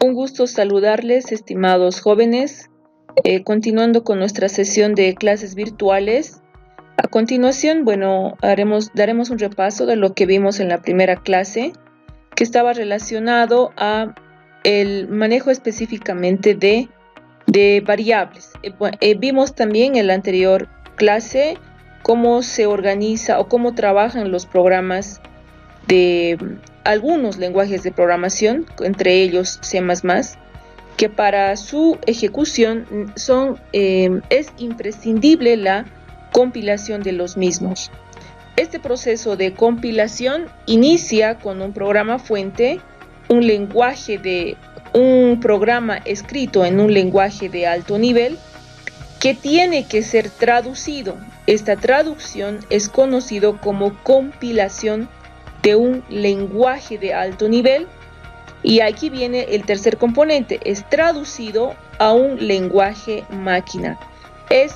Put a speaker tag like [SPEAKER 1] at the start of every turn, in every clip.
[SPEAKER 1] Un gusto saludarles, estimados jóvenes, continuando con nuestra sesión de clases virtuales. A continuación, daremos un repaso de lo que vimos en la primera clase, que estaba relacionado a el manejo específicamente de variables. Vimos también en la anterior clase cómo se organiza o cómo trabajan los programas de algunos lenguajes de programación, entre ellos C++, que para su ejecución es imprescindible la compilación de los mismos. Este proceso de compilación inicia con un programa fuente, un programa escrito en un lenguaje de alto nivel que tiene que ser traducido. Esta traducción es conocido como compilación de un lenguaje de alto nivel, y aquí viene el tercer componente, es traducido a un lenguaje máquina. Es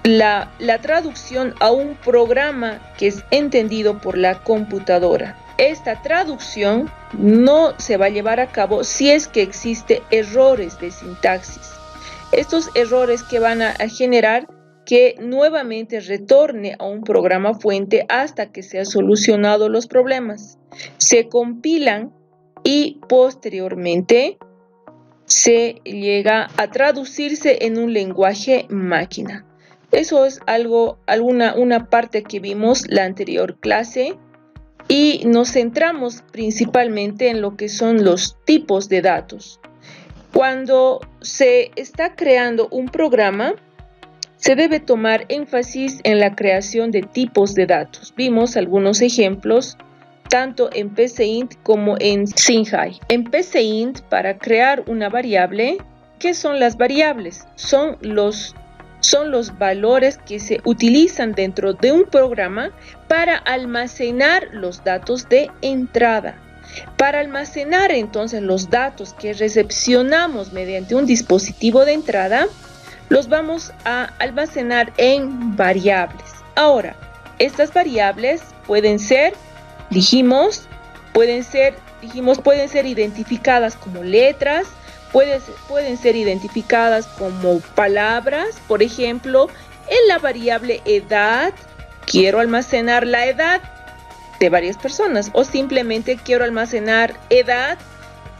[SPEAKER 1] la traducción a un programa que es entendido por la computadora. Esta traducción no se va a llevar a cabo si es que existe errores de sintaxis. Estos errores que van a generar que nuevamente retorne a un programa fuente hasta que se han solucionado los problemas. Se compilan y posteriormente se llega a traducirse en un lenguaje máquina. Eso es una parte que vimos la anterior clase, y nos centramos principalmente en lo que son los tipos de datos. Cuando se está creando un programa, se debe tomar énfasis en la creación de tipos de datos. Vimos algunos ejemplos tanto en PCInt como en SymHi. En PCInt, para crear una variable, ¿qué son las variables? Son los valores que se utilizan dentro de un programa para almacenar los datos de entrada. Para almacenar entonces los datos que recepcionamos mediante un dispositivo de entrada, los vamos a almacenar en variables. Ahora, estas variables pueden ser identificadas como letras, pueden ser identificadas como palabras. Por ejemplo, en la variable edad, quiero almacenar la edad de varias personas, o simplemente quiero almacenar edad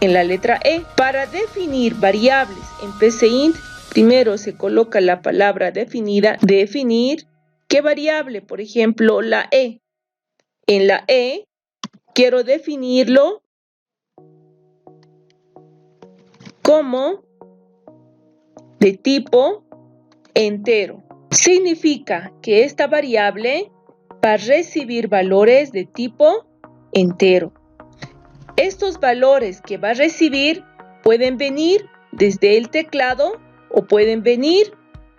[SPEAKER 1] en la letra E. Para definir variables en PCInt, primero se coloca la palabra definida, definir. ¿Qué variable? Por ejemplo, la E. En la E quiero definirlo como de tipo entero. Significa que esta variable va a recibir valores de tipo entero. Estos valores que va a recibir pueden venir desde el teclado o pueden venir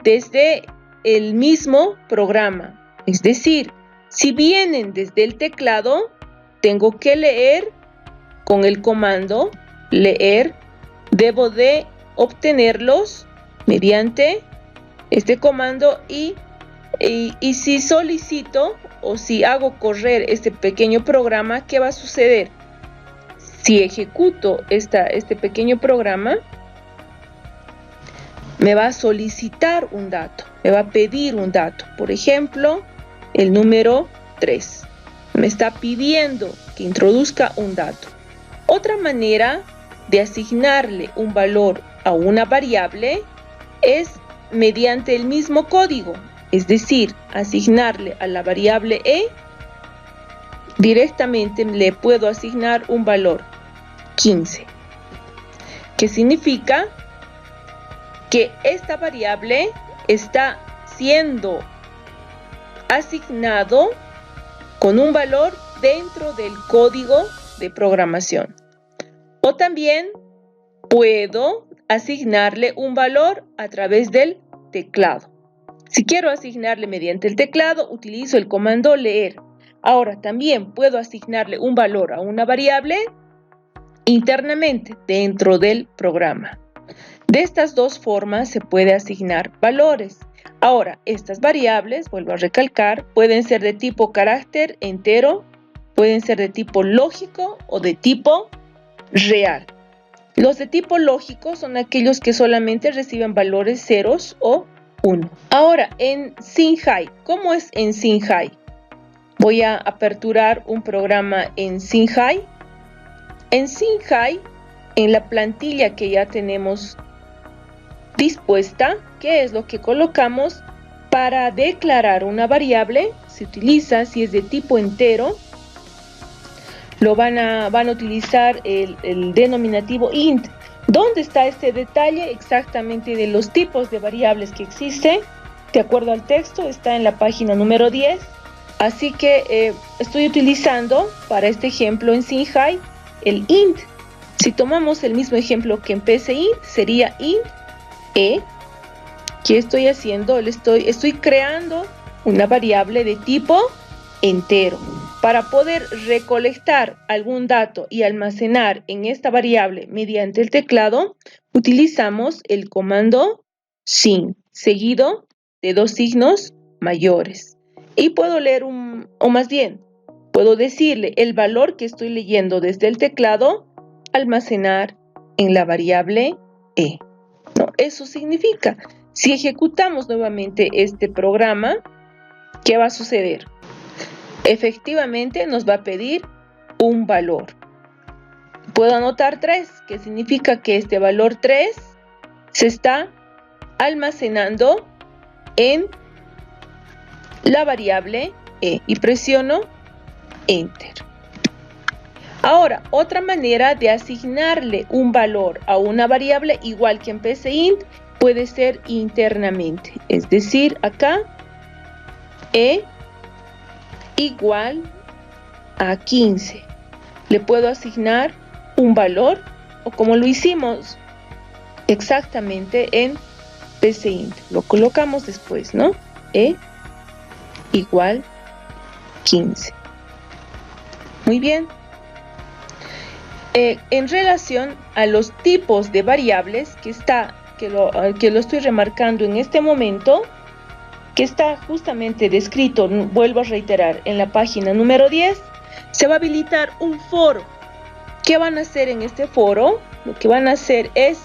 [SPEAKER 1] desde el mismo programa. Es decir, si vienen desde el teclado, tengo que leer con el comando leer. Debo de obtenerlos mediante este comando, y si solicito o si hago correr este pequeño programa, ¿qué va a suceder? Si ejecuto este pequeño programa, me va a solicitar un dato, me va a pedir un dato. Por ejemplo, el número 3. Me está pidiendo que introduzca un dato. Otra manera de asignarle un valor a una variable es mediante el mismo código. Es decir, asignarle a la variable E, directamente le puedo asignar un valor 15. ¿Qué significa? Que esta variable está siendo asignado con un valor dentro del código de programación. O también puedo asignarle un valor a través del teclado. Si quiero asignarle mediante el teclado, utilizo el comando leer. Ahora también puedo asignarle un valor a una variable internamente dentro del programa. De estas dos formas se puede asignar valores. Ahora, estas variables, vuelvo a recalcar, pueden ser de tipo carácter entero, pueden ser de tipo lógico o de tipo real. Los de tipo lógico son aquellos que solamente reciben valores ceros o 1. Ahora, en Singhai, ¿cómo es en Singhai? Voy a aperturar un programa en Singhai. En Singhai, en la plantilla que ya tenemos dispuesta, ¿qué es lo que colocamos? Para declarar una variable, se utiliza, si es de tipo entero, van a utilizar el denominativo int. ¿Dónde está este detalle exactamente de los tipos de variables que existen? De acuerdo al texto, está en la página número 10. Así que estoy utilizando para este ejemplo en Singhai el int. Si tomamos el mismo ejemplo que en PCInt, sería int e. ¿Qué estoy haciendo? Estoy creando una variable de tipo entero. Para poder recolectar algún dato y almacenar en esta variable mediante el teclado, utilizamos el comando sin, seguido de dos signos mayores. Y puedo leer o más bien, puedo decirle el valor que estoy leyendo desde el teclado, almacenar en la variable e. ¿No? Eso significa, si ejecutamos nuevamente este programa, ¿qué va a suceder? Efectivamente nos va a pedir un valor. Puedo anotar 3, que significa que este valor 3 se está almacenando en la variable e y presiono Enter. Ahora, otra manera de asignarle un valor a una variable, igual que en PCInt, puede ser internamente. Es decir, acá e igual a 15. Le puedo asignar un valor, o como lo hicimos exactamente en PCInt. Lo colocamos después, ¿no? E igual 15. Muy bien. En relación a los tipos de variables que lo estoy remarcando en este momento, que está justamente descrito, vuelvo a reiterar, en la página número 10, se va a habilitar un foro. ¿Qué van a hacer en este foro? Lo que van a hacer es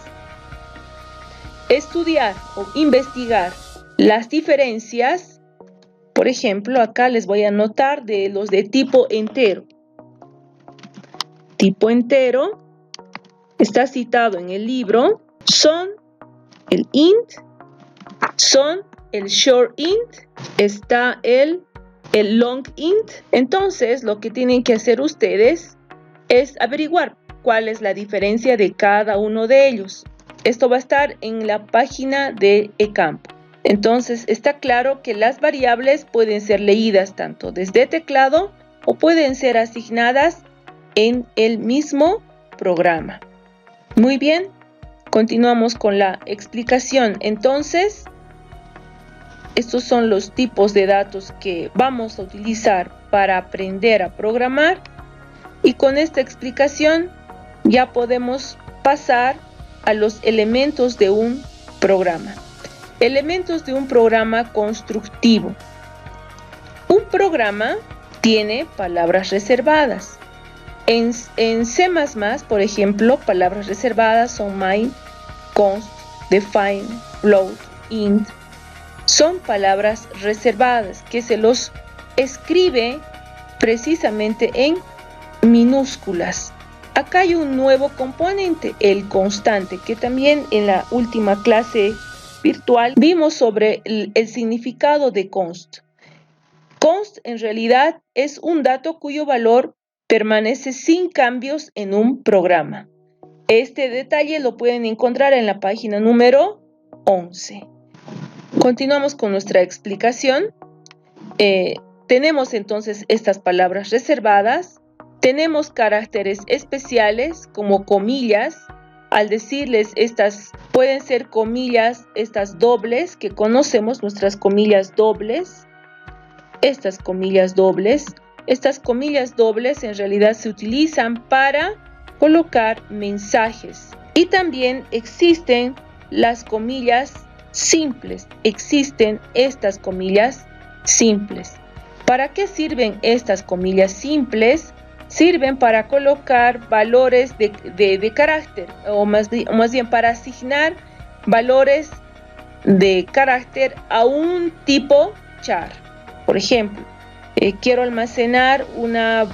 [SPEAKER 1] estudiar o investigar las diferencias. Por ejemplo, acá les voy a anotar de los de tipo entero. Tipo entero está citado en el libro, son el int, son el short int, está el long int. Entonces, lo que tienen que hacer ustedes es averiguar cuál es la diferencia de cada uno de ellos. Esto va a estar en la página de eCampo. Entonces, está claro que las variables pueden ser leídas tanto desde teclado o pueden ser asignadas en el mismo programa. Muy bien, continuamos con la explicación. Entonces, estos son los tipos de datos que vamos a utilizar para aprender a programar. Y con esta explicación ya podemos pasar a los elementos de un programa. Elementos de un programa constructivo. Un programa tiene palabras reservadas. En C++, por ejemplo, palabras reservadas son main, const, define, float, int. Son palabras reservadas que se los escribe precisamente en minúsculas. Acá hay un nuevo componente, el constante, que también en la última clase virtual vimos sobre el significado de const. Const en realidad es un dato cuyo valor permanece sin cambios en un programa. Este detalle lo pueden encontrar en la página número 11. Continuamos con nuestra explicación. Tenemos entonces estas palabras reservadas. Tenemos caracteres especiales como comillas. Al decirles estas pueden ser comillas, estas dobles que conocemos, nuestras comillas dobles. Estas comillas dobles. Estas comillas dobles en realidad se utilizan para colocar mensajes. Y también existen las comillas simples. Existen estas comillas simples. ¿Para qué sirven estas comillas simples? sirven para colocar valores de carácter, o más bien para asignar valores de carácter a un tipo char. Por ejemplo, quiero almacenar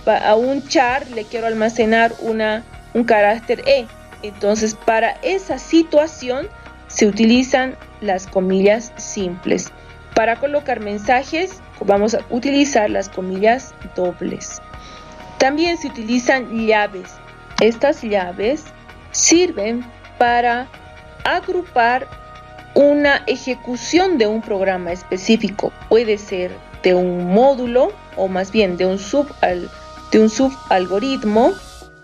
[SPEAKER 1] a un char le quiero almacenar un carácter E. Entonces, para esa situación se utilizan las comillas simples. Para colocar mensajes vamos a utilizar las comillas dobles. También se utilizan llaves. Estas llaves sirven para agrupar una ejecución de un programa específico. Puede ser de un módulo o más bien de un subalgoritmo.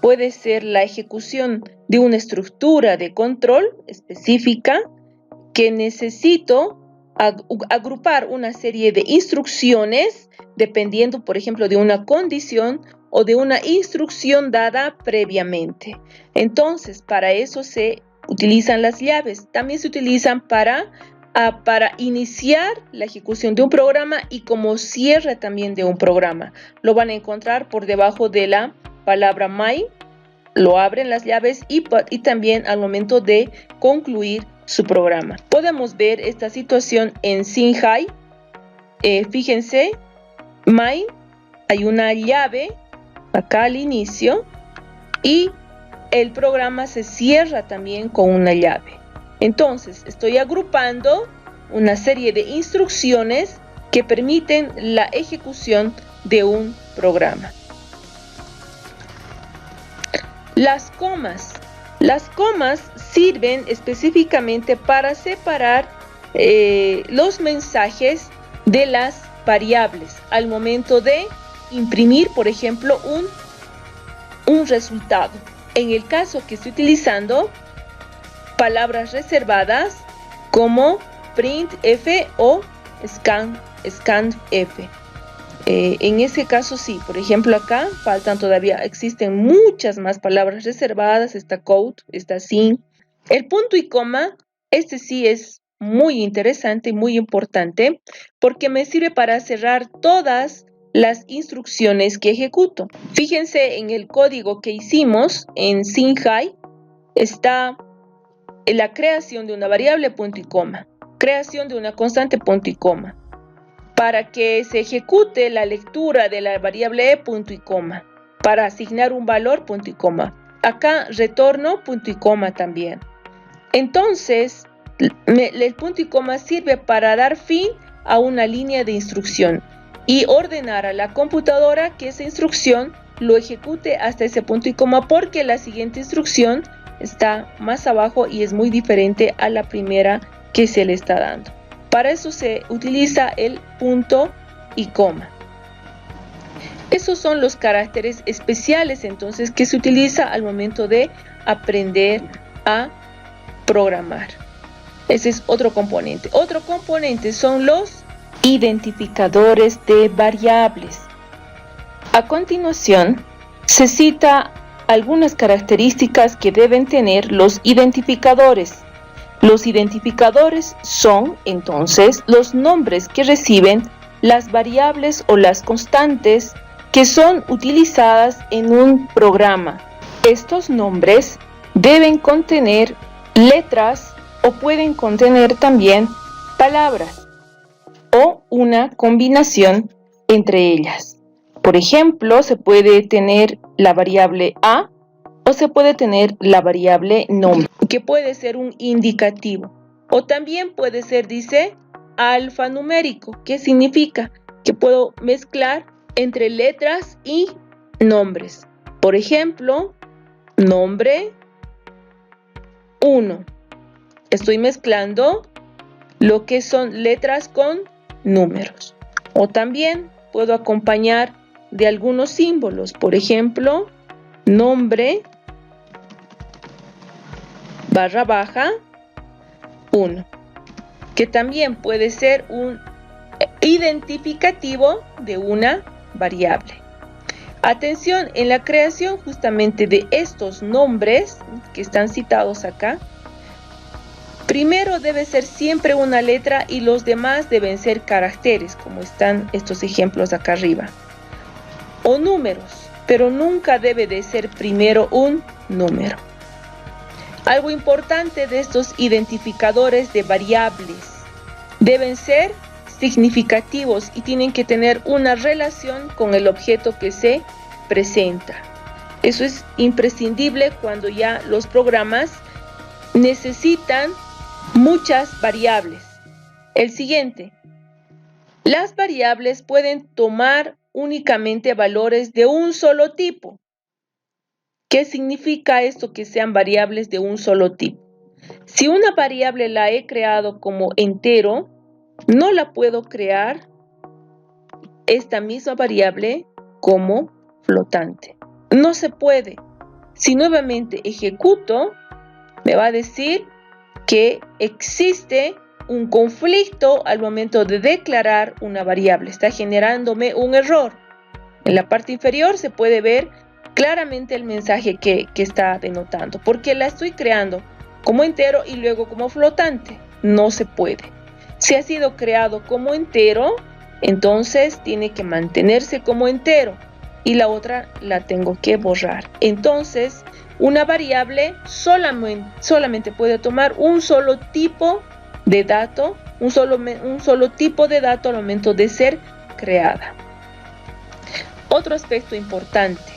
[SPEAKER 1] Puede ser la ejecución de una estructura de control específica que necesito agrupar una serie de instrucciones dependiendo, por ejemplo, de una condición o de una instrucción dada previamente. Entonces, para eso se utilizan las llaves. También se utilizan para iniciar la ejecución de un programa y como cierre también de un programa. Lo van a encontrar por debajo de la palabra my. Lo abren las llaves y también al momento de concluir su programa. Podemos ver esta situación en Sinhai. Fíjense, my, hay una llave acá al inicio y el programa se cierra también con una llave. Entonces, estoy agrupando una serie de instrucciones que permiten la ejecución de un programa. Las comas. Las comas sirven específicamente para separar los mensajes de las variables al momento de imprimir, por ejemplo, un resultado. En el caso que estoy utilizando palabras reservadas como printf o scanf. En ese caso sí, por ejemplo acá existen muchas más palabras reservadas, está code, está sin. El punto y coma, este sí es muy interesante y muy importante porque me sirve para cerrar todas las instrucciones que ejecuto. Fíjense en el código que hicimos en Sinhai, está la creación de una variable punto y coma, creación de una constante punto y coma. Para que se ejecute la lectura de la variable punto y coma, para asignar un valor punto y coma. Acá retorno punto y coma también. Entonces, el punto y coma sirve para dar fin a una línea de instrucción y ordenar a la computadora que esa instrucción lo ejecute hasta ese punto y coma porque la siguiente instrucción está más abajo y es muy diferente a la primera que se le está dando. Para eso se utiliza el punto y coma. Esos son los caracteres especiales entonces que se utiliza al momento de aprender a programar. Ese es otro componente. Otro componente son los identificadores de variables. A continuación, se cita algunas características que deben tener los identificadores. Los identificadores son, entonces, los nombres que reciben las variables o las constantes que son utilizadas en un programa. Estos nombres deben contener letras o pueden contener también palabras o una combinación entre ellas. Por ejemplo, se puede tener la variable A o se puede tener la variable nombre, que puede ser un indicativo. O también puede ser, dice, alfanumérico, que significa que puedo mezclar entre letras y nombres. Por ejemplo, nombre 1. Estoy mezclando lo que son letras con números. O también puedo acompañar de algunos símbolos. Por ejemplo, nombre /, 1, que también puede ser un identificativo de una variable. Atención, en la creación justamente de estos nombres que están citados acá, primero debe ser siempre una letra y los demás deben ser caracteres, como están estos ejemplos acá arriba. O números. pero nunca debe de ser primero un número. Algo importante de estos identificadores de variables: deben ser significativos y tienen que tener una relación con el objeto que se presenta. Eso es imprescindible cuando ya los programas necesitan muchas variables. El siguiente: las variables pueden tomar únicamente valores de un solo tipo. ¿Qué significa esto, que sean variables de un solo tipo? Si una variable la he creado como entero, no la puedo crear esta misma variable como flotante. No se puede. Si nuevamente ejecuto, me va a decir que existe un conflicto al momento de declarar una variable. Está generándome un error. En la parte inferior se puede ver claramente el mensaje que está denotando, porque la estoy creando como entero y luego como flotante. No se puede. Si ha sido creado como entero, entonces tiene que mantenerse como entero y la otra la tengo que borrar. Entonces, una variable solamente puede tomar un solo tipo de dato, un solo tipo de dato al momento de ser creada. Otro aspecto importante: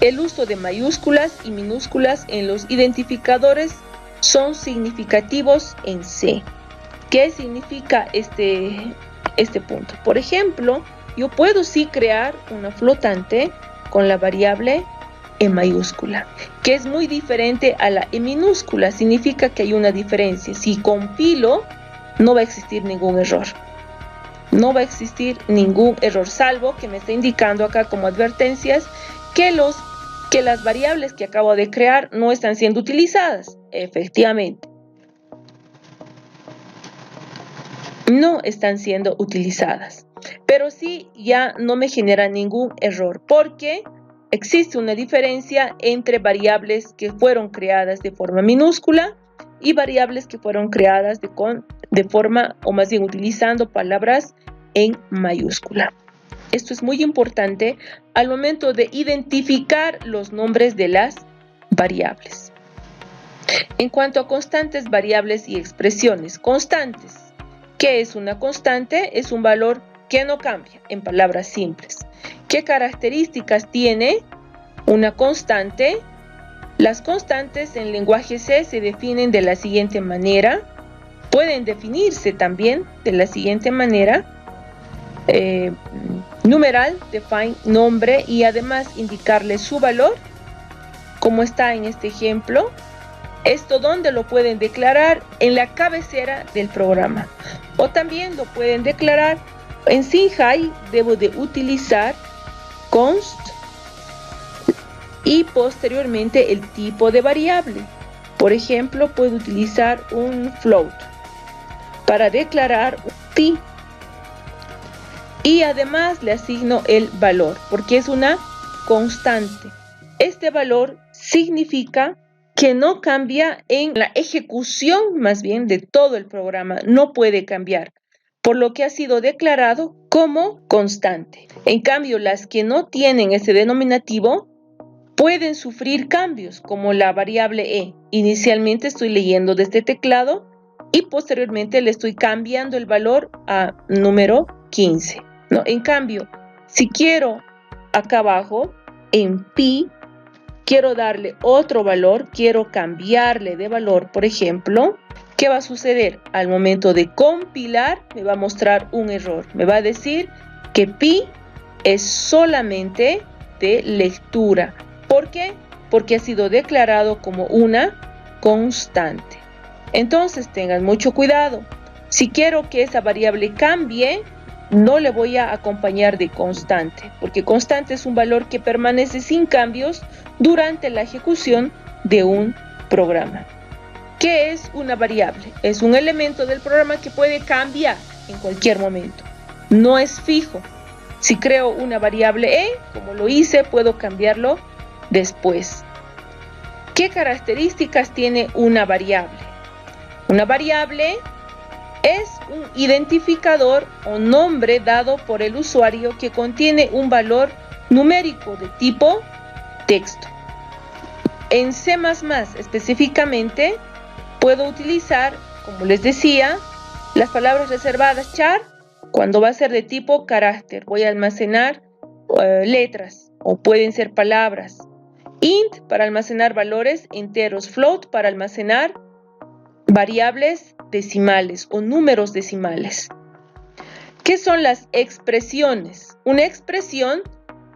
[SPEAKER 1] el uso de mayúsculas y minúsculas en los identificadores son significativos en C. ¿Qué significa este punto? Por ejemplo, yo puedo sí crear una flotante con la variable E mayúscula, que es muy diferente a la E minúscula. Significa que hay una diferencia. Si compilo, no va a existir ningún error. No va a existir ningún error, salvo que me esté indicando acá como advertencias que las variables que acabo de crear no están siendo utilizadas. Efectivamente, no están siendo utilizadas, pero sí ya no me genera ningún error, porque existe una diferencia entre variables que fueron creadas de forma minúscula y variables que fueron creadas de forma, o más bien utilizando palabras en mayúscula. Esto es muy importante al momento de identificar los nombres de las variables. En cuanto a constantes, variables y expresiones. Constantes. ¿Qué es una constante? Es un valor que no cambia, en palabras simples. ¿Qué características tiene una constante? Las constantes en lenguaje C se definen de la siguiente manera. Pueden definirse también de la siguiente manera. Numeral, define, nombre, y además indicarle su valor, como está en este ejemplo. Esto, ¿dónde lo pueden declarar? En la cabecera del programa. O también lo pueden declarar en SymHi. Debo de utilizar const y posteriormente el tipo de variable. Por ejemplo, puedo utilizar un float para declarar un pi. Y además le asigno el valor, porque es una constante. Este valor significa que no cambia en la ejecución, más bien, de todo el programa. No puede cambiar, por lo que ha sido declarado como constante. En cambio, las que no tienen ese denominativo pueden sufrir cambios, como la variable E. Inicialmente estoy leyendo desde teclado y posteriormente le estoy cambiando el valor a número 15. ¿No? En cambio, si quiero acá abajo, en pi, quiero darle otro valor, quiero cambiarle de valor, por ejemplo, ¿qué va a suceder? Al momento de compilar, me va a mostrar un error. Me va a decir que pi es solamente de lectura. ¿Por qué? Porque ha sido declarado como una constante. Entonces, tengan mucho cuidado. Si quiero que esa variable cambie, no le voy a acompañar de constante, porque constante es un valor que permanece sin cambios durante la ejecución de un programa. ¿Qué es una variable? Es un elemento del programa que puede cambiar en cualquier momento. No es fijo. Si creo una variable E, como lo hice, puedo cambiarlo después. ¿Qué características tiene una variable? Una variable es un identificador o nombre dado por el usuario que contiene un valor numérico de tipo texto. En C++ específicamente puedo utilizar, como les decía, las palabras reservadas char cuando va a ser de tipo carácter. Voy a almacenar letras o pueden ser palabras. Int para almacenar valores enteros. Float para almacenar variables decimales o números decimales. ¿Qué son las expresiones? Una expresión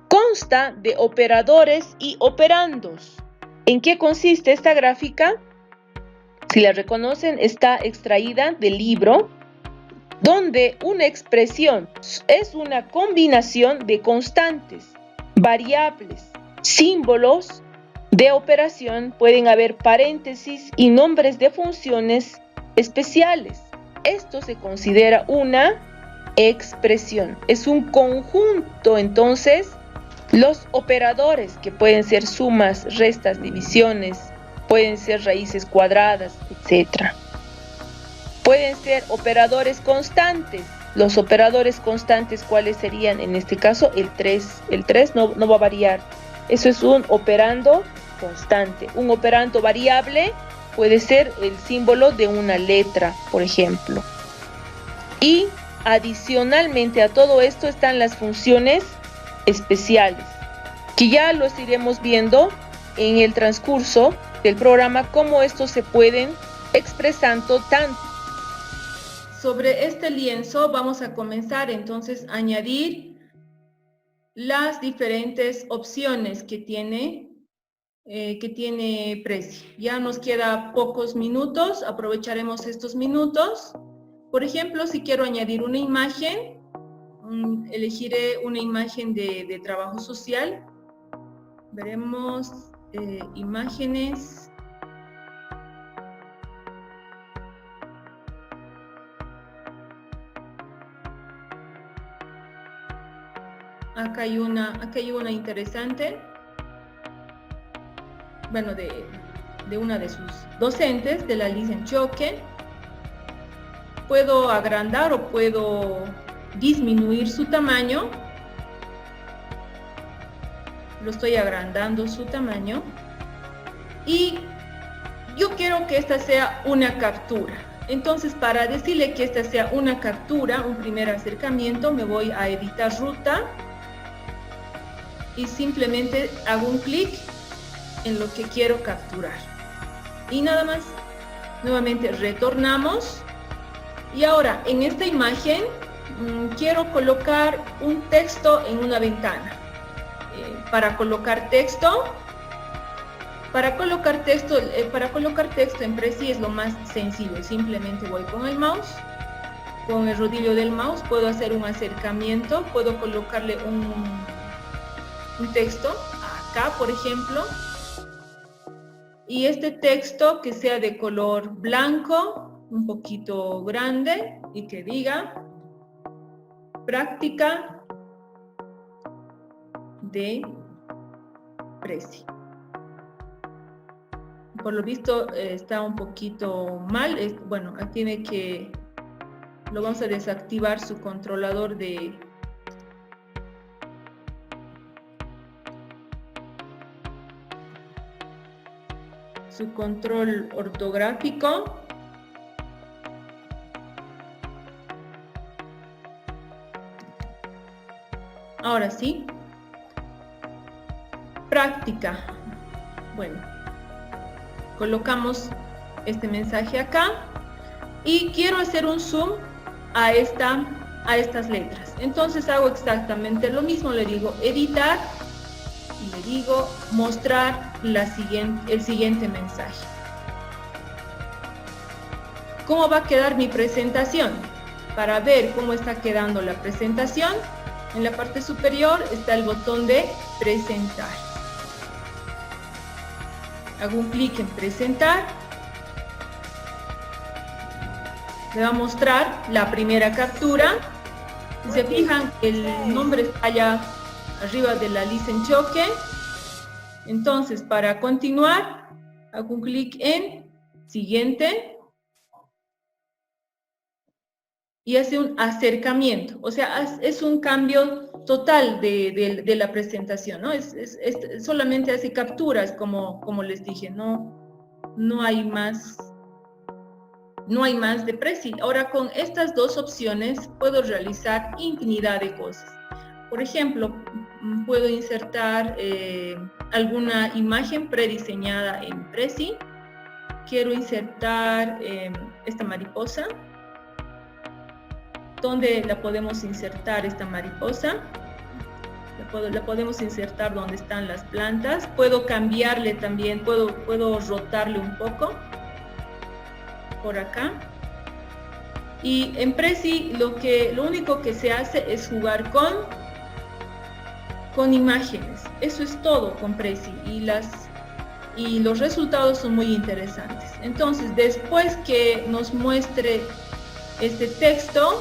[SPEAKER 1] consta de operadores y operandos. ¿En qué consiste esta gráfica? Si la reconocen, está extraída del libro, donde una expresión es una combinación de constantes, variables, símbolos de operación, pueden haber paréntesis y nombres de funciones especiales. Esto se considera una expresión. Es un conjunto, entonces, los operadores que pueden ser sumas, restas, divisiones, pueden ser raíces cuadradas, etc. Pueden ser operadores constantes. Los operadores constantes, ¿cuáles serían? En este caso, el 3. El 3 no va a variar. Eso es un operando constante. Un operando variable puede ser el símbolo de una letra, por ejemplo. Y adicionalmente a todo esto están las funciones especiales, que ya los iremos viendo en el transcurso del programa, cómo estos se pueden expresando tanto. Sobre este lienzo vamos a comenzar entonces a añadir las diferentes opciones que tiene Prezi. Ya nos queda pocos minutos, aprovecharemos estos minutos. Por ejemplo, si quiero añadir una imagen, elegiré una imagen de trabajo social. Veremos imágenes. Acá hay una interesante. Bueno, de una de sus docentes, de la Licencioque. Puedo agrandar o puedo disminuir su tamaño. Lo estoy agrandando su tamaño. Y yo quiero que esta sea una captura. Entonces, para decirle que esta sea una captura, un primer acercamiento, me voy a editar ruta y simplemente hago un clic en lo que quiero capturar. Y nada más. Nuevamente retornamos. Y ahora, en esta imagen, quiero colocar un texto en una ventana. Para colocar texto en Prezi es lo más sencillo. Simplemente voy con el mouse, con el rodillo del mouse, puedo hacer un acercamiento, puedo colocarle un texto, acá por ejemplo, y este texto que sea de color blanco, un poquito grande, y que diga práctica de Prezi. Por lo visto está un poquito mal. Bueno, lo vamos a desactivar su controlador su control ortográfico. Ahora sí. Práctica. Bueno, colocamos este mensaje acá y quiero hacer un zoom a estas letras. Entonces hago exactamente lo mismo, le digo editar y le digo mostrar el siguiente mensaje. ¿Cómo va a quedar mi presentación? Para ver cómo está quedando la presentación, en la parte superior está el botón de presentar. Hago un clic en presentar. Me va a mostrar la primera captura. Si se fijan, el nombre está allá arriba de la Licencioque. Entonces, para continuar, hago un clic en siguiente.
[SPEAKER 2] y hace un acercamiento, o sea, es un cambio total de la presentación, ¿no? Solamente hace capturas, como les dije, no hay más de Prezi. Ahora, con estas dos opciones puedo realizar infinidad de cosas. Por ejemplo, puedo insertar alguna imagen prediseñada en Prezi. Quiero insertar esta mariposa. ¿Dónde la podemos insertar esta mariposa? La podemos insertar donde están las plantas. Puedo cambiarle también, puedo rotarle un poco por acá. Y en Prezi lo único que se hace es jugar con imágenes. Eso es todo con Prezi, y los resultados son muy interesantes. Entonces, después que nos muestre este texto,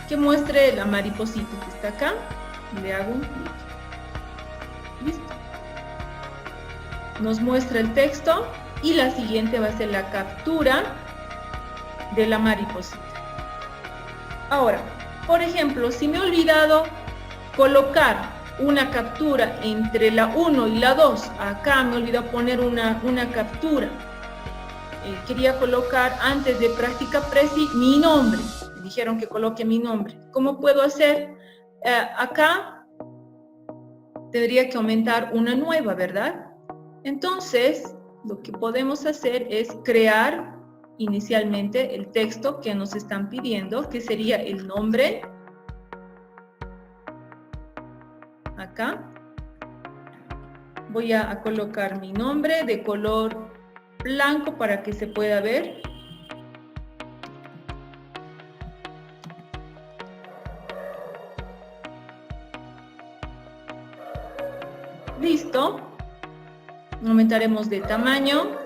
[SPEAKER 2] que muestre la mariposita que está acá, le hago un clic. Listo. Nos muestra el texto y la siguiente va a ser la captura de la mariposita. Ahora, por ejemplo, si me he olvidado colocar una captura entre la 1 y la 2, acá me he olvidado poner una captura. Quería colocar antes de práctica Prezi mi nombre. Me dijeron que coloque mi nombre. ¿Cómo puedo hacer? Acá tendría que aumentar una nueva, ¿verdad? Entonces, lo que podemos hacer es crear inicialmente el texto que nos están pidiendo, que sería el nombre. Acá voy a colocar mi nombre de color blanco para que se pueda ver. Listo. Aumentaremos de tamaño.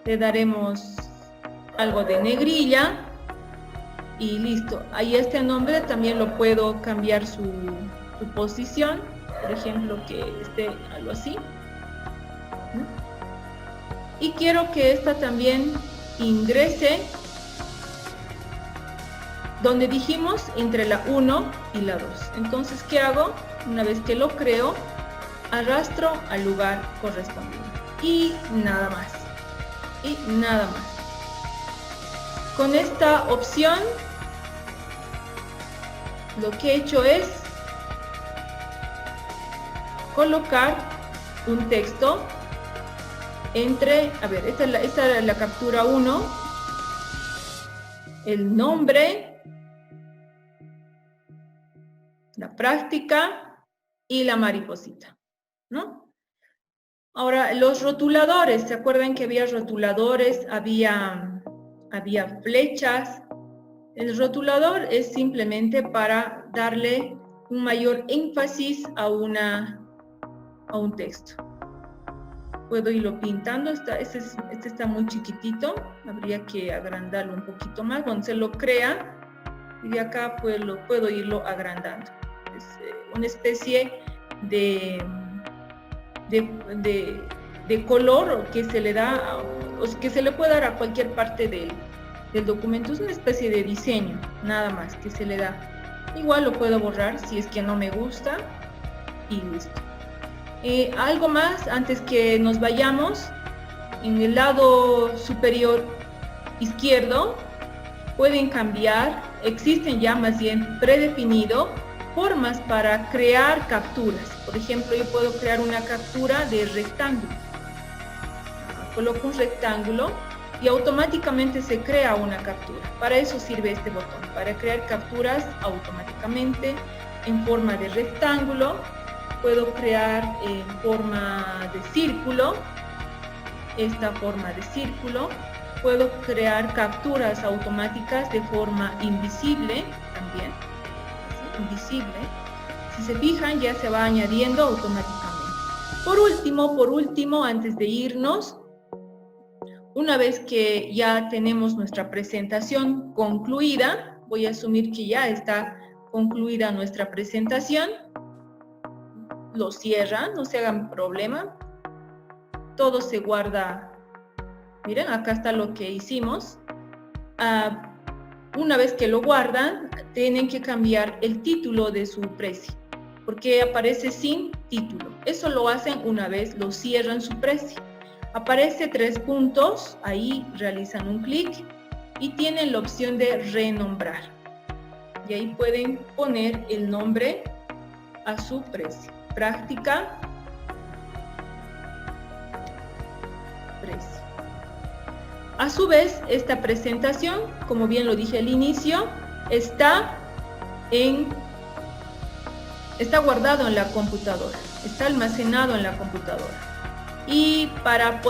[SPEAKER 2] Le daremos algo de negrilla. Y listo. Ahí este nombre también lo puedo cambiar su posición. Por ejemplo, que esté algo así. Y quiero que esta también ingrese donde dijimos entre la 1 y la 2. Entonces, ¿qué hago? Una vez que lo creo, arrastro al lugar correspondiente. Y nada más. Y nada más. Con esta opción, lo que he hecho es colocar un texto entre, a ver, esta es la captura 1, el nombre, la práctica y la mariposita, ¿no? Ahora, los rotuladores, ¿se acuerdan que había rotuladores? Había flechas. El rotulador es simplemente para darle un mayor énfasis a un texto. Puedo irlo pintando. Este está muy chiquitito, habría que agrandarlo un poquito más. Cuando se lo crea, y de acá puedo irlo agrandando. Es una especie de color que se le da, o que se le puede dar a cualquier parte del documento. Es una especie de diseño, nada más, que se le da. Igual lo puedo borrar si es que no me gusta, y listo. Algo más antes que nos vayamos. En el lado superior izquierdo pueden cambiar, existen ya más bien predefinido formas para crear capturas. Por ejemplo, yo puedo crear una captura de rectángulo. Coloco un rectángulo y automáticamente se crea una captura. Para eso sirve este botón, para crear capturas automáticamente en forma de rectángulo. Puedo crear en forma de círculo, esta forma de círculo. Puedo crear capturas automáticas de forma invisible también, ¿sí? Invisible. Si se fijan, ya se va añadiendo automáticamente. Por último, antes de irnos, una vez que ya tenemos nuestra presentación concluida, voy a asumir que ya está concluida nuestra presentación. Lo cierran, no se hagan problema. Todo se guarda. Miren, acá está lo que hicimos. Una vez que lo guardan, tienen que cambiar el título de su Prezi, porque aparece sin título. Eso lo hacen una vez lo cierran su Prezi. Aparece 3 puntos, ahí realizan un clic y tienen la opción de renombrar. Y ahí pueden poner el nombre a su Prezi. Práctica Prezi. A su vez, esta presentación, como bien lo dije al inicio, está guardado en la computadora, está almacenado en la computadora. Y para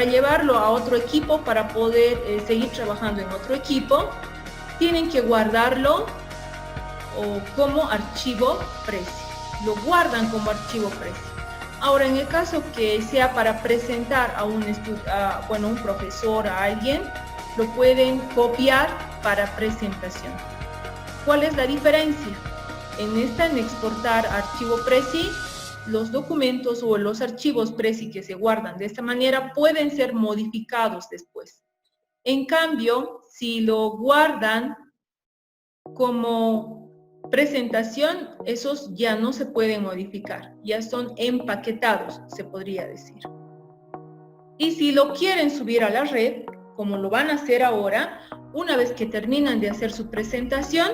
[SPEAKER 2] llevarlo a otro equipo, para poder seguir trabajando en otro equipo, tienen que guardarlo como archivo Prezi. Lo guardan como archivo Prezi. Ahora, en el caso que sea para presentar a un profesor, a alguien, lo pueden copiar para presentación. ¿Cuál es la diferencia? En exportar archivo Prezi, los documentos o los archivos Prezi que se guardan de esta manera pueden ser modificados después. En cambio, si lo guardan como presentación, esos ya no se pueden modificar, ya son empaquetados, se podría decir. Y si lo quieren subir a la red, como lo van a hacer ahora, una vez que terminan de hacer su presentación,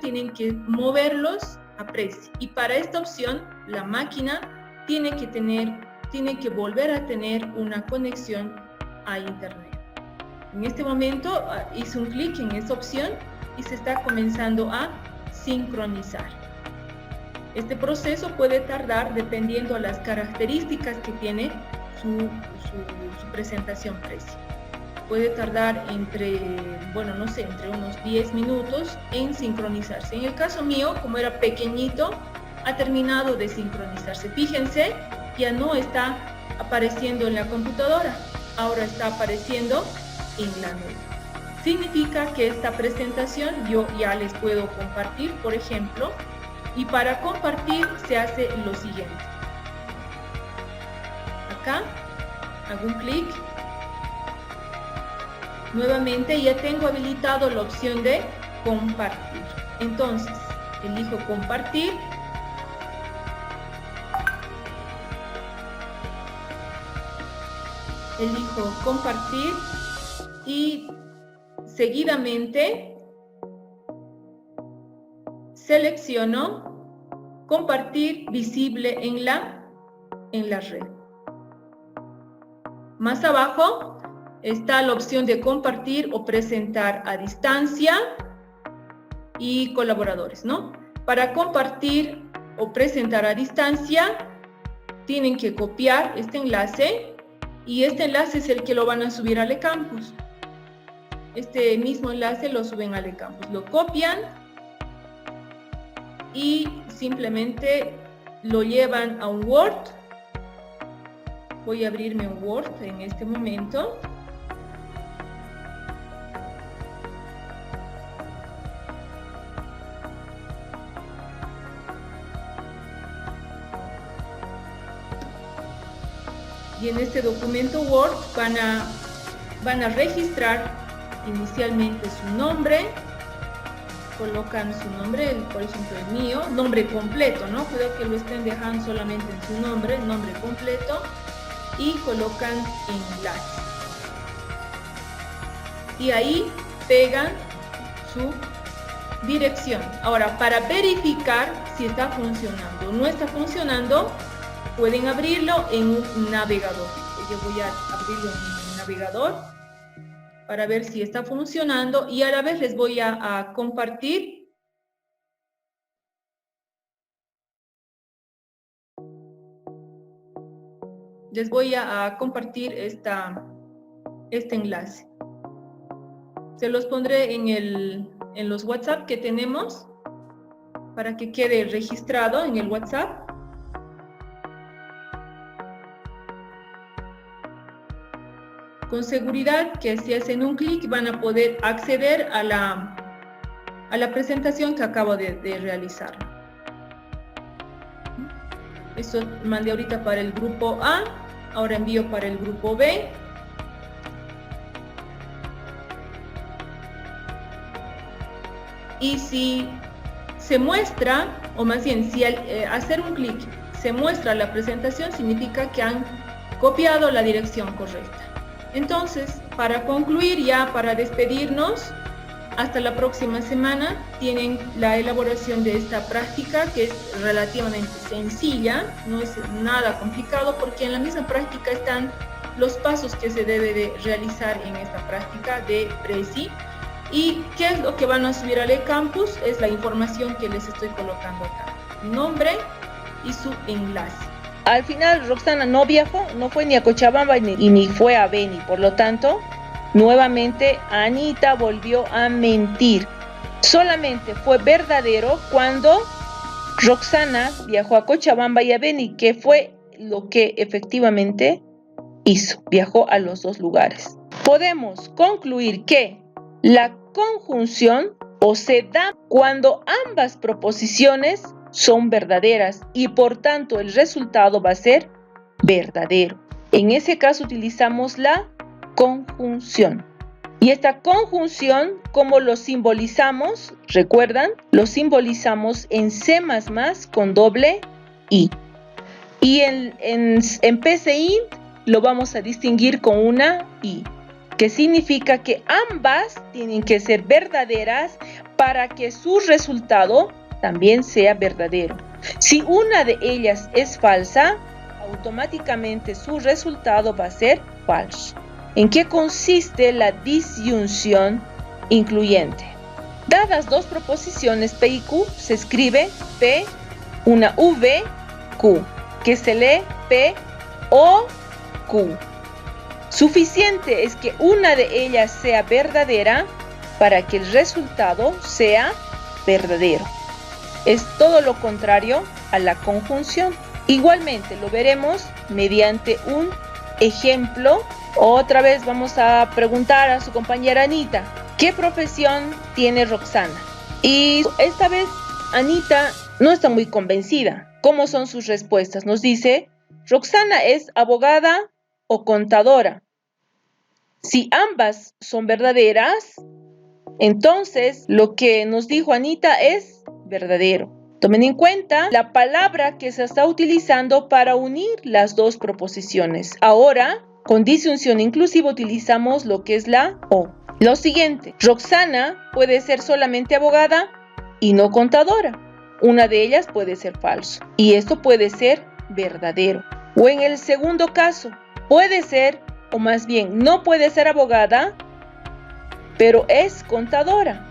[SPEAKER 2] tienen que moverlos a Prezi. Y para esta opción, la máquina tiene que volver a tener una conexión a Internet. En este momento hice un clic en esta opción y se está comenzando a sincronizar. Este proceso puede tardar, dependiendo de las características que tiene su presentación Prezi. Puede tardar entre unos 10 minutos en sincronizarse. En el caso mío, como era pequeñito, ha terminado de sincronizarse. Fíjense, ya no está apareciendo en la computadora, ahora está apareciendo en la nube. Significa que esta presentación yo ya les puedo compartir, por ejemplo, y para compartir se hace lo siguiente. Acá hago un clic. Nuevamente ya tengo habilitado la opción de compartir. Entonces, elijo compartir. Elijo compartir y seguidamente selecciono compartir visible en la red. Más abajo está la opción de compartir o presentar a distancia y colaboradores, ¿no? Para compartir o presentar a distancia, tienen que copiar este enlace y este enlace es el que lo van a subir al eCampus. Este mismo enlace lo suben al eCampus. Lo copian y simplemente lo llevan a un Word. Voy a abrirme un Word en este momento. Y en este documento Word van a registrar inicialmente su nombre, colocan su nombre, por ejemplo el mío, nombre completo, ¿no? Puede que lo estén dejando solamente en su nombre, nombre completo, y colocan enlace. Y ahí pegan su dirección. Ahora, para verificar si está funcionando o no está funcionando, pueden abrirlo en un navegador. Yo voy a abrirlo en un navegador para ver si está funcionando y a la vez les voy a compartir este enlace. Se los pondré en los WhatsApp que tenemos para que quede registrado en el WhatsApp. Con seguridad que si hacen un clic van a poder acceder a la presentación que acabo de realizar. Esto mandé ahorita para el grupo A, ahora envío para el grupo B. y si se muestra, o más bien si al hacer un clic se muestra la presentación, significa que han copiado la dirección correcta. Entonces, para concluir ya, para despedirnos, hasta la próxima semana, tienen la elaboración de esta práctica, que es relativamente sencilla, no es nada complicado, porque en la misma práctica están los pasos que se debe de realizar en esta práctica de Prezi. ¿Y qué es lo que van a subir al eCampus? Es la información que les estoy colocando acá, nombre y su enlace.
[SPEAKER 1] Al final Roxana no viajó, no fue ni a Cochabamba ni fue a Beni, por lo tanto, nuevamente Anita volvió a mentir. Solamente fue verdadero cuando Roxana viajó a Cochabamba y a Beni, que fue lo que efectivamente hizo, viajó a los dos lugares. Podemos concluir que la conjunción se da cuando ambas proposiciones son verdaderas y por tanto el resultado va a ser verdadero. En ese caso utilizamos la conjunción. Y esta conjunción, ¿cómo lo simbolizamos? ¿Recuerdan? Lo simbolizamos en C++ con doble I. Y en PCInt lo vamos a distinguir con una I, que significa que ambas tienen que ser verdaderas para que su resultado también sea verdadero. Si una de ellas es falsa, automáticamente su resultado va a ser falso. ¿En qué consiste la disyunción incluyente? Dadas dos proposiciones P y Q, se escribe P, una V, Q, que se lee P o Q. Suficiente es que una de ellas sea verdadera para que el resultado sea verdadero. Es todo lo contrario a la conjunción. Igualmente lo veremos mediante un ejemplo. Otra vez vamos a preguntar a su compañera Anita, ¿qué profesión tiene Roxana? Y esta vez Anita no está muy convencida. ¿Cómo son sus respuestas? Nos dice, Roxana es abogada o contadora. Si ambas son verdaderas, entonces lo que nos dijo Anita es verdadero. Tomen en cuenta la palabra que se está utilizando para unir las dos proposiciones. Ahora, con disyunción inclusiva utilizamos lo que es la O. Lo siguiente, Roxana puede ser solamente abogada y no contadora. Una de ellas puede ser falso y esto puede ser verdadero. O en el segundo caso, puede ser, o más bien no puede ser abogada, pero es contadora.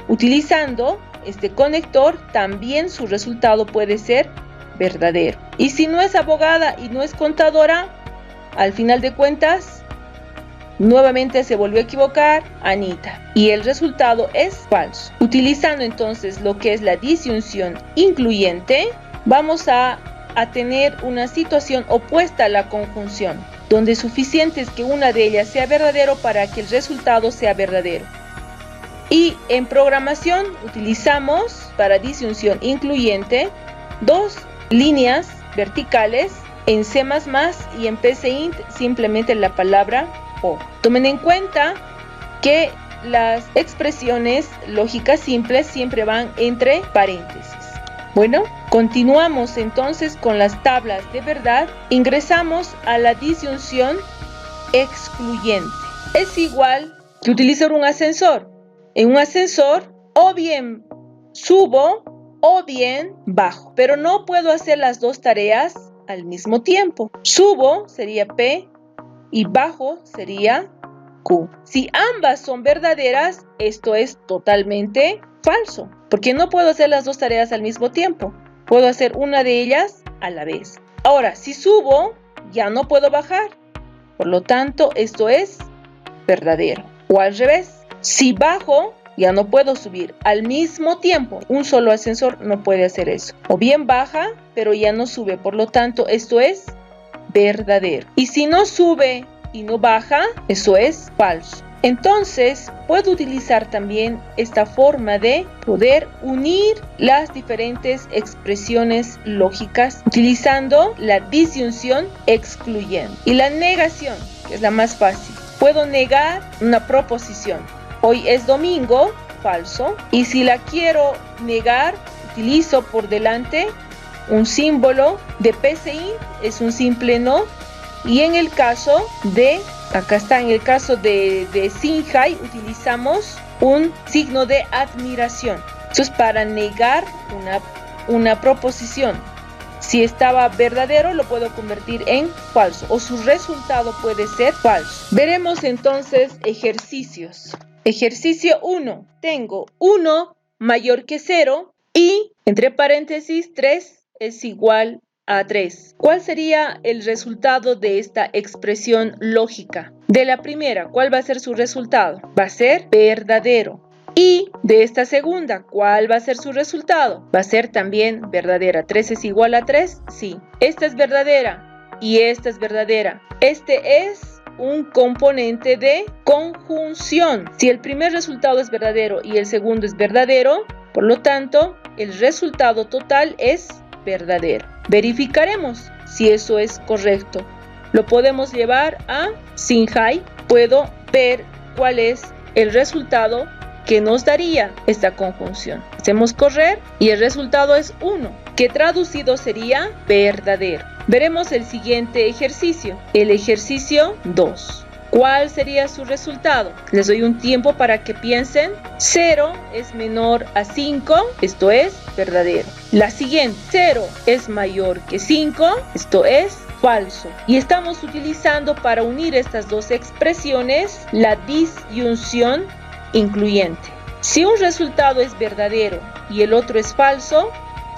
[SPEAKER 1] Utilizando este conector, también su resultado puede ser verdadero. Y si no es abogada y no es contadora, al final de cuentas, nuevamente se volvió a equivocar Anita y el resultado es falso. Utilizando entonces lo que es la disyunción incluyente, vamos a tener una situación opuesta a la conjunción, donde suficiente es que una de ellas sea verdadero para que el resultado sea verdadero. Y en programación utilizamos para disyunción incluyente dos líneas verticales, en C++ y en PCInt simplemente la palabra O. Tomen en cuenta que las expresiones lógicas simples siempre van entre paréntesis. Bueno, continuamos entonces con las tablas de verdad. Ingresamos a la disyunción excluyente. Es igual que utilizar un ascensor. En un ascensor o bien subo o bien bajo, pero no puedo hacer las dos tareas al mismo tiempo. Subo sería P y bajo sería Q. Si ambas son verdaderas, esto es totalmente falso, porque no puedo hacer las dos tareas al mismo tiempo. Puedo hacer una de ellas a la vez. Ahora, si subo, ya no puedo bajar. Por lo tanto, esto es verdadero. O al revés, si bajo, ya no puedo subir al mismo tiempo. Un solo ascensor no puede hacer eso. O bien baja, pero ya no sube. Por lo tanto, esto es verdadero. Y si no sube y no baja, eso es falso. Entonces, puedo utilizar también esta forma de poder unir las diferentes expresiones lógicas utilizando la disyunción excluyente y la negación, que es la más fácil. Puedo negar una proposición. Hoy es domingo falso. Y si la quiero negar, utilizo por delante un símbolo de PCI, es un simple no. Y en el caso de, acá está, en el caso de Sinhai, utilizamos un signo de admiración. Eso es para negar una proposición. Si estaba verdadero, lo puedo convertir en falso, o su resultado puede ser falso. Veremos entonces ejercicios. Ejercicio 1. Tengo 1 mayor que 0 y, entre paréntesis, 3 es igual a 3. ¿Cuál sería el resultado de esta expresión lógica? De la primera, ¿cuál va a ser su resultado? Va a ser verdadero. Y de esta segunda, ¿cuál va a ser su resultado? Va a ser también verdadera. 3 es igual a 3, sí. Esta es verdadera y esta es verdadera. Este es un componente de conjunción. Si el primer resultado es verdadero y el segundo es verdadero, por lo tanto, el resultado total es verdadero. Verificaremos si eso es correcto. Lo podemos llevar a Sinhai. Puedo ver cuál es el resultado que nos daría esta conjunción. Hacemos correr y el resultado es 1, que traducido sería verdadero. Veremos el siguiente ejercicio, el ejercicio 2. ¿Cuál sería su resultado? Les doy un tiempo para que piensen. 0 es menor a 5, esto es verdadero. La siguiente, 0 es mayor que 5, esto es falso. Y estamos utilizando para unir estas dos expresiones la disyunción incluyente. Si un resultado es verdadero y el otro es falso,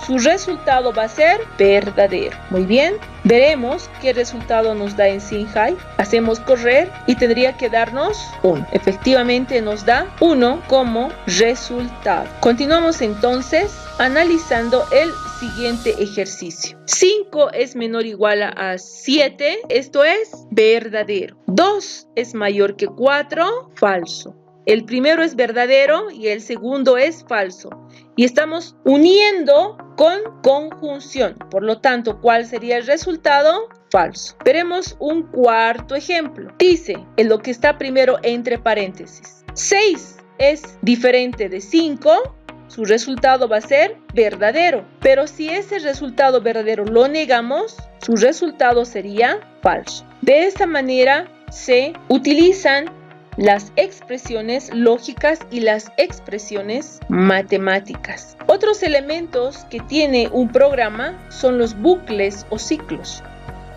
[SPEAKER 1] su resultado va a ser verdadero. Muy bien, veremos qué resultado nos da en Sinhai. Hacemos correr y tendría que darnos 1. Efectivamente nos da 1 como resultado. Continuamos entonces analizando el siguiente ejercicio. 5 es menor o igual a 7, esto es verdadero. 2 es mayor que 4, falso. El primero es verdadero y el segundo es falso. Y estamos uniendo con conjunción. Por lo tanto, ¿cuál sería el resultado? Falso. Veremos un cuarto ejemplo. Dice, en lo que está primero entre paréntesis, 6 es diferente de 5. Su resultado va a ser verdadero. Pero si ese resultado verdadero lo negamos, su resultado sería falso. De esta manera se utilizan las expresiones lógicas y las expresiones matemáticas. Otros elementos que tiene un programa son los bucles o ciclos.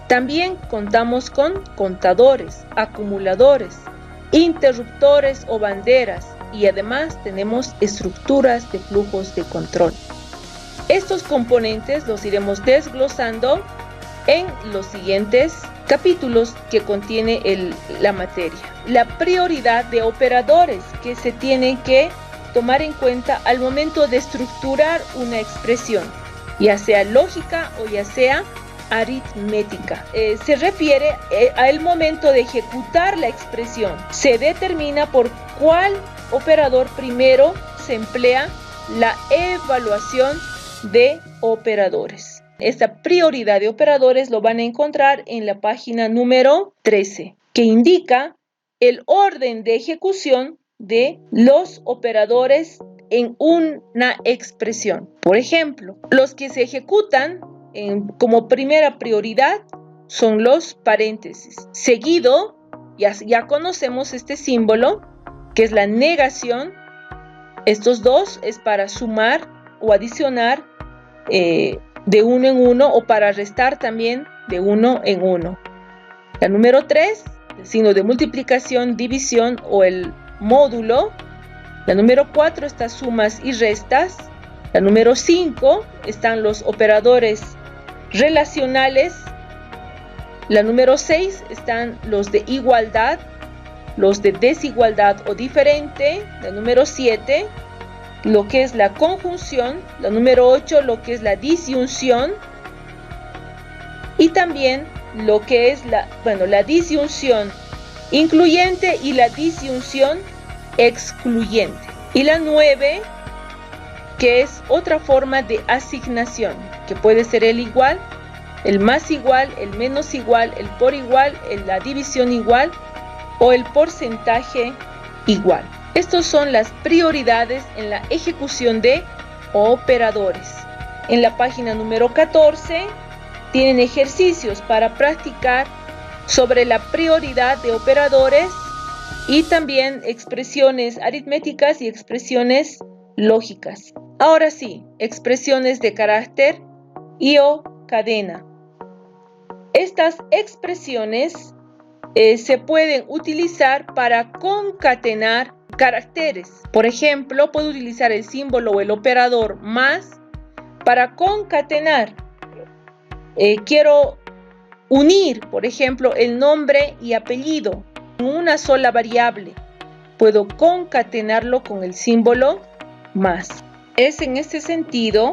[SPEAKER 1] También contamos con contadores, acumuladores, interruptores o banderas y además tenemos estructuras de flujos de control. Estos componentes los iremos desglosando en los siguientes capítulos que contiene la materia. La prioridad de operadores que se tienen que tomar en cuenta al momento de estructurar una expresión, ya sea lógica o ya sea aritmética. Se refiere al momento de ejecutar la expresión. Se determina por cuál operador primero se emplea la evaluación de operadores. Esta prioridad de operadores lo van a encontrar en la página número 13, que indica el orden de ejecución de los operadores en una expresión. Por ejemplo, los que se ejecutan como primera prioridad son los paréntesis. Seguido, ya conocemos este símbolo, que es la negación. Estos dos es para sumar o adicionar de uno en uno o para restar también de uno en uno. La número 3, el signo de multiplicación, división o el módulo. La número 4 está sumas y restas. La número 5 están los operadores relacionales. La número 6 están los de igualdad, los de desigualdad o diferente. La número 7, lo que es la conjunción. La número 8, lo que es la disyunción. Y también lo que es la disyunción incluyente y la disyunción excluyente. Y la 9, que es otra forma de asignación, que puede ser el igual, el más igual, el menos igual, el por igual, la división igual o el porcentaje igual. Estas son las prioridades en la ejecución de operadores. En la página número 14 tienen ejercicios para practicar sobre la prioridad de operadores y también expresiones aritméticas y expresiones lógicas. Ahora sí, expresiones de carácter y o cadena. Estas expresiones se pueden utilizar para concatenar caracteres. Por ejemplo, puedo utilizar el símbolo o el operador más para concatenar. Quiero unir, por ejemplo, el nombre y apellido en una sola variable. Puedo concatenarlo con el símbolo más. Es en este sentido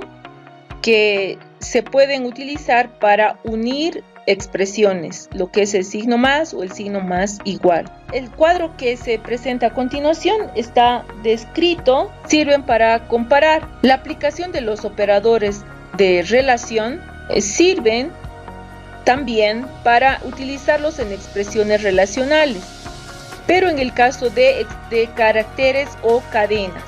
[SPEAKER 1] que se pueden utilizar para unir expresiones, lo que es el signo más o el signo más igual. El cuadro que se presenta a continuación está descrito, sirven para comparar. La aplicación de los operadores de relación sirven también para utilizarlos en expresiones relacionales, pero en el caso de caracteres o cadenas.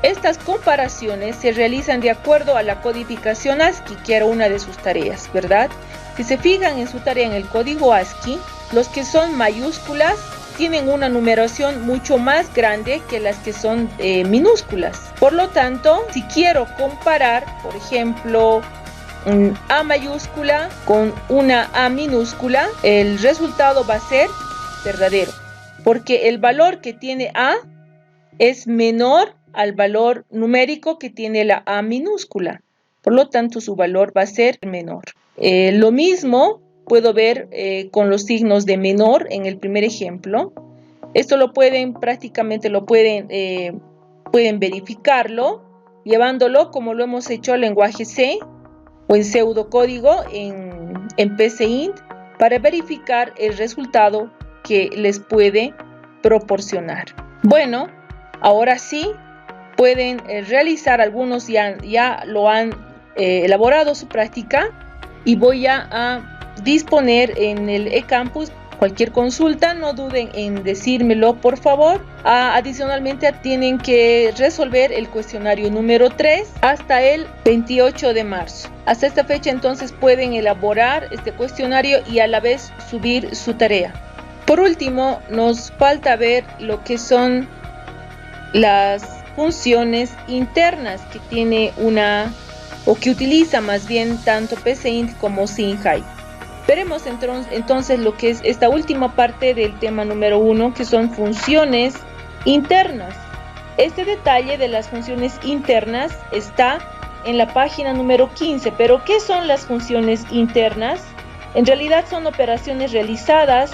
[SPEAKER 1] Estas comparaciones se realizan de acuerdo a la codificación ASCII, que era una de sus tareas, ¿verdad? Si se fijan en su tarea en el código ASCII, los que son mayúsculas tienen una numeración mucho más grande que las que son minúsculas. Por lo tanto, si quiero comparar, por ejemplo, un A mayúscula con una A minúscula, el resultado va a ser verdadero, porque el valor que tiene A es menor al valor numérico que tiene la A minúscula. Por lo tanto, su valor va a ser menor. Lo mismo puedo ver con los signos de menor en el primer ejemplo. Esto pueden verificarlo llevándolo como lo hemos hecho al lenguaje C o en pseudocódigo en PCInt para verificar el resultado que les puede proporcionar. Bueno, ahora sí pueden realizar, algunos ya lo han elaborado su práctica, y voy a disponer en el eCampus. Cualquier consulta, no duden en decírmelo, por favor. Adicionalmente, tienen que resolver el cuestionario número 3 hasta el 28 de marzo. Hasta esta fecha, entonces, pueden elaborar este cuestionario y a la vez subir su tarea. Por último, nos falta ver lo que son las funciones internas que tiene que utiliza más bien tanto PCInt como SINHAI. Veremos entonces lo que es esta última parte del tema número 1, que son funciones internas. Este detalle de las funciones internas está en la página número 15, pero ¿qué son las funciones internas? En realidad son operaciones realizadas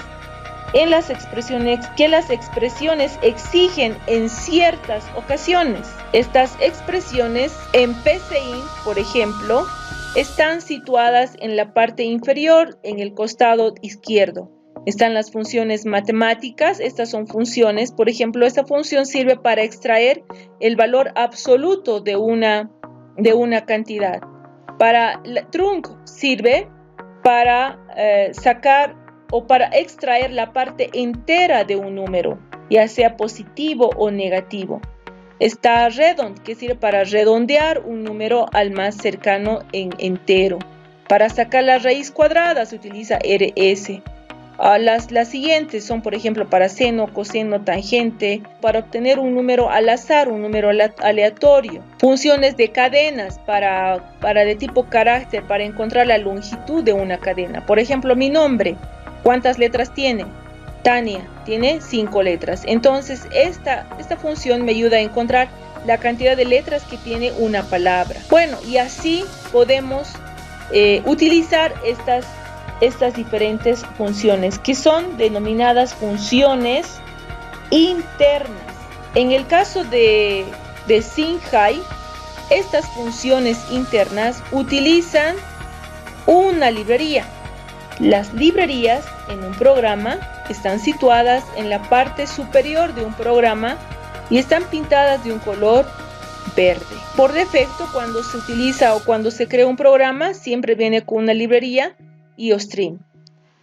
[SPEAKER 1] en las expresiones que las expresiones exigen en ciertas ocasiones. Estas expresiones en PCInt, por ejemplo, están situadas en la parte inferior, en el costado izquierdo. Están las funciones matemáticas. Estas son funciones, por ejemplo, esta función sirve para extraer el valor absoluto de una cantidad. Para trunc sirve para sacar o para extraer la parte entera de un número, ya sea positivo o negativo. Está redond, que sirve para redondear un número al más cercano en entero. Para sacar la raíz cuadrada se utiliza RS. Las siguientes son, por ejemplo, para seno, coseno, tangente, para obtener un número al azar, un número aleatorio. Funciones de cadenas para de tipo carácter, para encontrar la longitud de una cadena. Por ejemplo, mi nombre, ¿cuántas letras tiene? Tania tiene 5 letras. Entonces, esta función me ayuda a encontrar la cantidad de letras que tiene una palabra. Bueno, y así podemos utilizar estas diferentes funciones, que son denominadas funciones internas. En el caso de SINHAI, estas funciones internas utilizan una librería. Las librerías en un programa están situadas en la parte superior de un programa y están pintadas de un color verde. Por defecto, cuando se utiliza o cuando se crea un programa, siempre viene con una librería IOStream.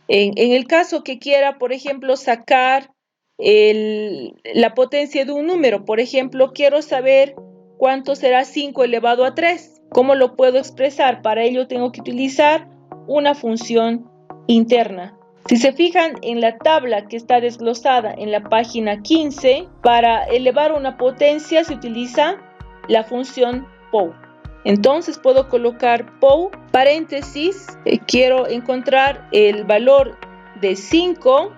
[SPEAKER 1] En el caso que quiera, por ejemplo, sacar la potencia de un número. Por ejemplo, quiero saber cuánto será 5 elevado a 3. ¿Cómo lo puedo expresar? Para ello tengo que utilizar una función interna. Si se fijan en la tabla que está desglosada en la página 15, para elevar una potencia se utiliza la función POW. Entonces puedo colocar POW, paréntesis, quiero encontrar el valor de 5,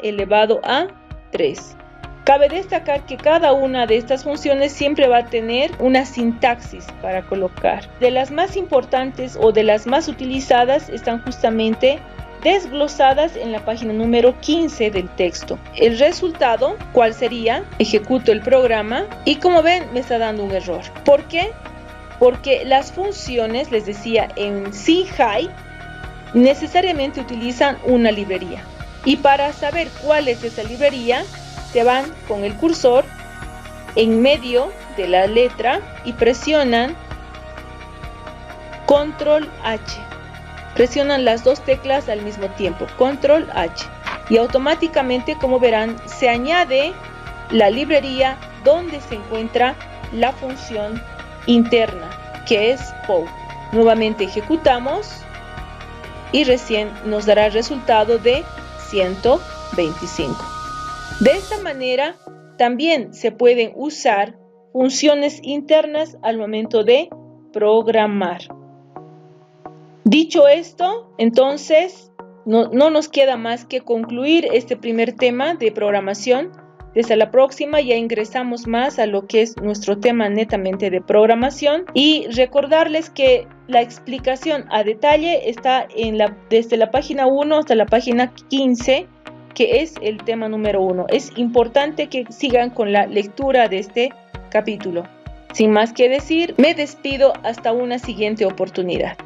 [SPEAKER 1] elevado a 3. Cabe destacar que cada una de estas funciones siempre va a tener una sintaxis para colocar. De las más importantes o de las más utilizadas están justamente desglosadas en la página número 15 del texto. El resultado, ¿cuál sería? Ejecuto el programa y como ven me está dando un error. ¿Por qué? Porque las funciones, les decía, en C-High necesariamente utilizan una librería. Y para saber cuál es esa librería, se van con el cursor en medio de la letra y presionan Control H. Presionan las dos teclas al mismo tiempo, Control H. Y automáticamente, como verán, se añade la librería donde se encuentra la función interna, que es POW. Nuevamente ejecutamos y recién nos dará el resultado de 125. De esta manera también se pueden usar funciones internas al momento de programar. Dicho esto, entonces no nos queda más que concluir este primer tema de programación. Desde la próxima ya ingresamos más a lo que es nuestro tema netamente de programación y recordarles que la explicación a detalle está desde la página 1 hasta la página 15, que es el tema número 1. Es importante que sigan con la lectura de este capítulo. Sin más que decir, me despido hasta una siguiente oportunidad.